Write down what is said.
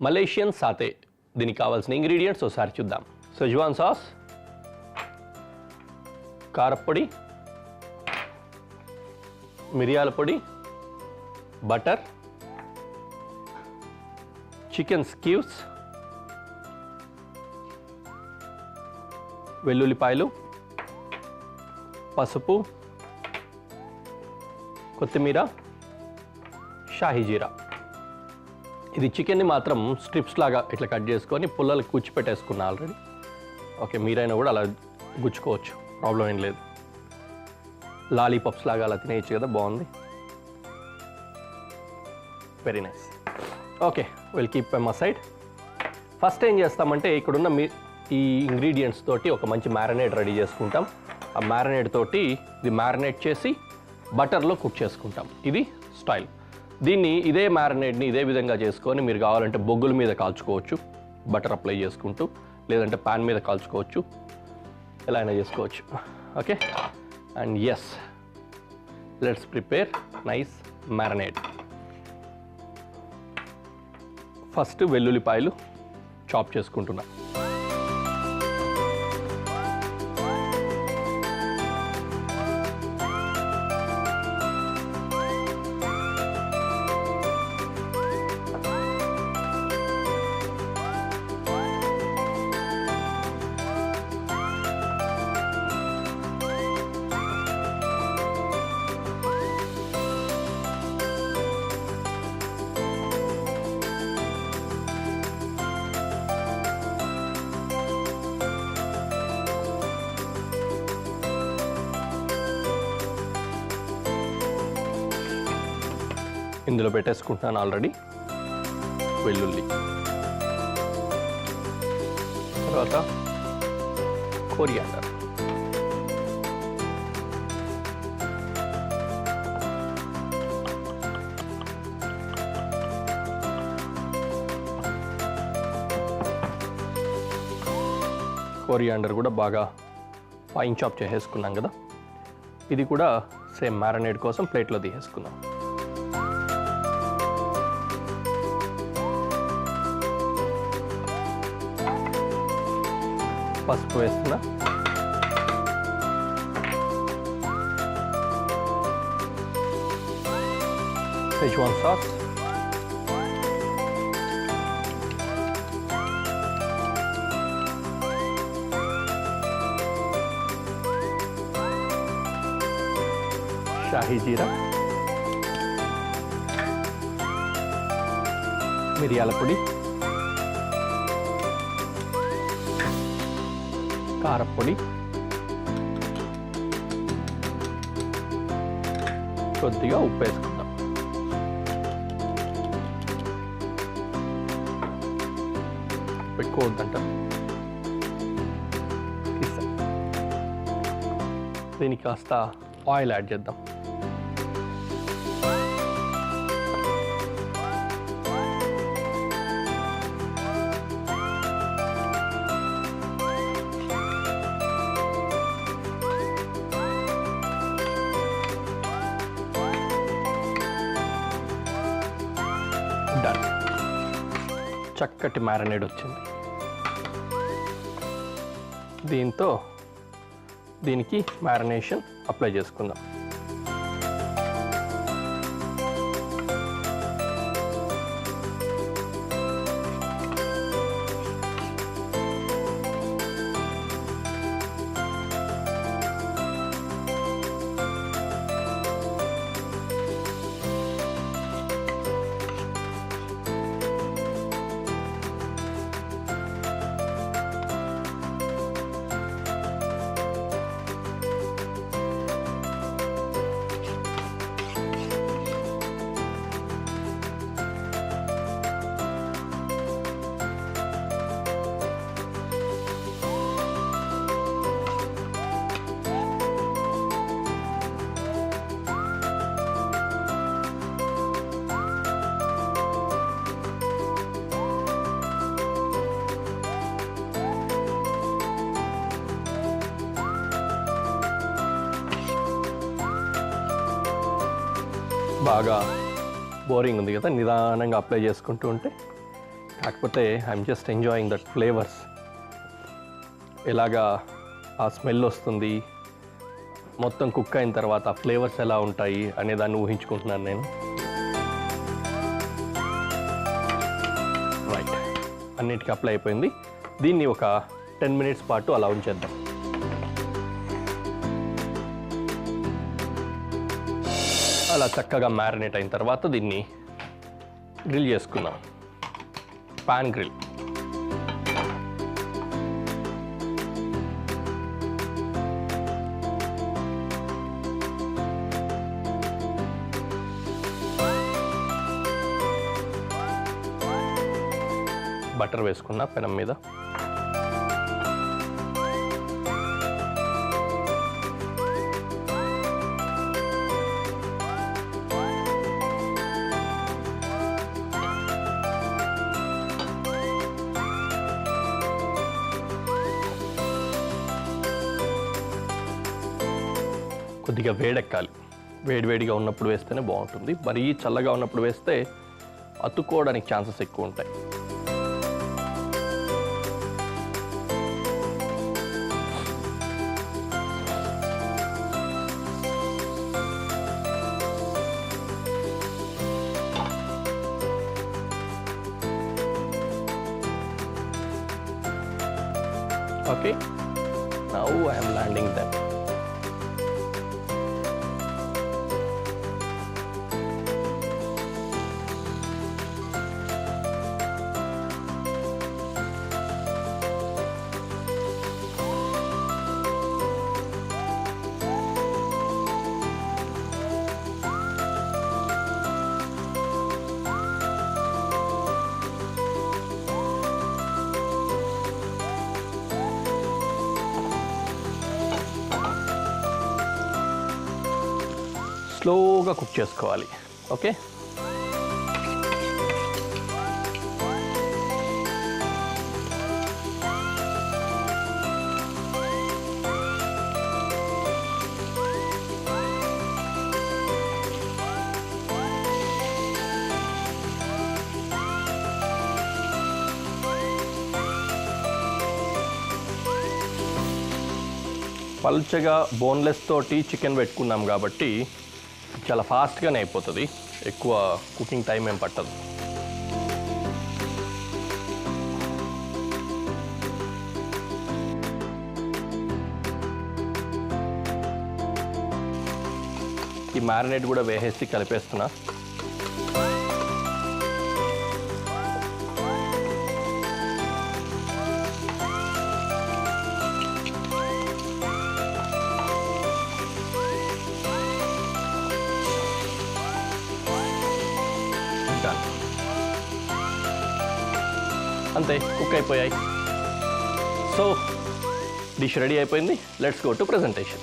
Malaysian Sathe. దీనికి కావాల్సిన ingredients ఒకసారి చూద్దాం. సెజ్వాన్ సాస్, కారపొడి, మిరియాల పొడి, బటర్, చికెన్ స్క్యూస్, వెల్లుల్లిపాయలు, పసుపు, కొత్తిమీర, షాహీ జీరా. ఇది చికెన్ని మాత్రం స్ట్రిప్స్ లాగా ఇట్లా కట్ చేసుకొని పుల్లలు కూర్చిపెట్టేసుకున్నా ఆల్రెడీ. ఓకే, మీరైనా కూడా అలా గుచ్చుకోవచ్చు, ప్రాబ్లం ఏం లేదు. లాలీపాప్స్ లాగా అలా తినేయచ్చు కదా, బాగుంది. Very nice. Okay, will keep them aside. First ఏం చేస్తామంటే ఇక్కడున్న ఈ ఇంగ్రీడియంట్స్ తోటి ఒక మంచి మ్యారినేట్ రెడీ చేసుకుంటాం. ఆ మ్యారినేట్ తోటి ఇది మ్యారినేట్ చేసి బటర్లో కుక్ చేసుకుంటాం. ఇది స్టైల్. దీన్ని ఇదే మ్యారినేట్ని ఇదే విధంగా చేసుకొని మీరు కావాలంటే బొగ్గుల మీద కాల్చుకోవచ్చు, బటర్ అప్లై చేసుకుంటూ, లేదంటే పాన్ మీద కాల్చుకోవచ్చు, ఎలా అయినా చేసుకోవచ్చు. Okay, and yes, let's prepare nice marinate. First వెల్లుల్లిపాయలు చాప్ చేసుకుంటున్నా. ఇందులో పెట్టేసుకుంటున్నాను ఆల్రెడీ వెల్లుల్లి, తర్వాత కొరియాండర్, కొరియాండర్ కూడా బాగా ఫైన్ చాప్ చేసేసుకున్నాం కదా. ఇది కూడా సేమ్ మ్యారినేట్ కోసం ప్లేట్లో తీసేసుకున్నాం. పసుపు వేస్తున్నా, సెజ్వాన్ సాస్, షాహీ జీరా, మిరియాల పొడి, కారపొడి, కొద్దిగా ఉప్పు వేసుకుందాం. ఎక్కువ వద్దంట. దీనికి కాస్త ఆయిల్ యాడ్ చేద్దాం. డన్. చక్కటి మ్యారినేట్ వచ్చింది. దీనికి మ్యారినేషన్ అప్లై చేసుకుందాం. బాగా బోరింగ్ ఉంది కదా, నిదానంగా అప్లై చేసుకుంటూ ఉంటే కాకపోతే I'm just enjoying that flavours. ఎలాగా ఆ స్మెల్ వస్తుంది, మొత్తం కుక్ అయిన తర్వాత ఆ ఫ్లేవర్స్ ఎలా ఉంటాయి అనే దాన్ని ఊహించుకుంటున్నాను నేను. రైట్, అన్నిటికీ అప్లై అయిపోయింది. దీన్ని ఒక 10 minutes పాటు అలా ఉంచేద్దాం. అలా చక్కగా మ్యారినేట్ అయిన తర్వాత దీన్ని గ్రిల్ చేసుకుందాం. Pan grill. బటర్ వేసుకున్న పెనం మీద. కొద్దిగా వేడెక్కాలి. వేడివేడిగా ఉన్నప్పుడు వేస్తేనే బాగుంటుంది. మరీ చల్లగా ఉన్నప్పుడు వేస్తే అతుక్కోవడానికి ఛాన్సెస్ ఎక్కువ ఉంటాయి. Okay, now I am landing them. స్లోగా కుక్ చేసుకోవాలి. ఓకే, పల్చగా బోన్లెస్ తోటి చికెన్ పెట్టుకున్నాం కాబట్టి చాలా ఫాస్ట్గానే అయిపోతుంది. ఎక్కువ కుకింగ్ టైం ఏం పట్టదు. ఈ మ్యారినేట్ కూడా వేసేసి కలిపేస్తున్నా. అంతే, కుక్ అయిపోయాయి. సో డిష్ రెడీ అయిపోయింది. Let's go to presentation.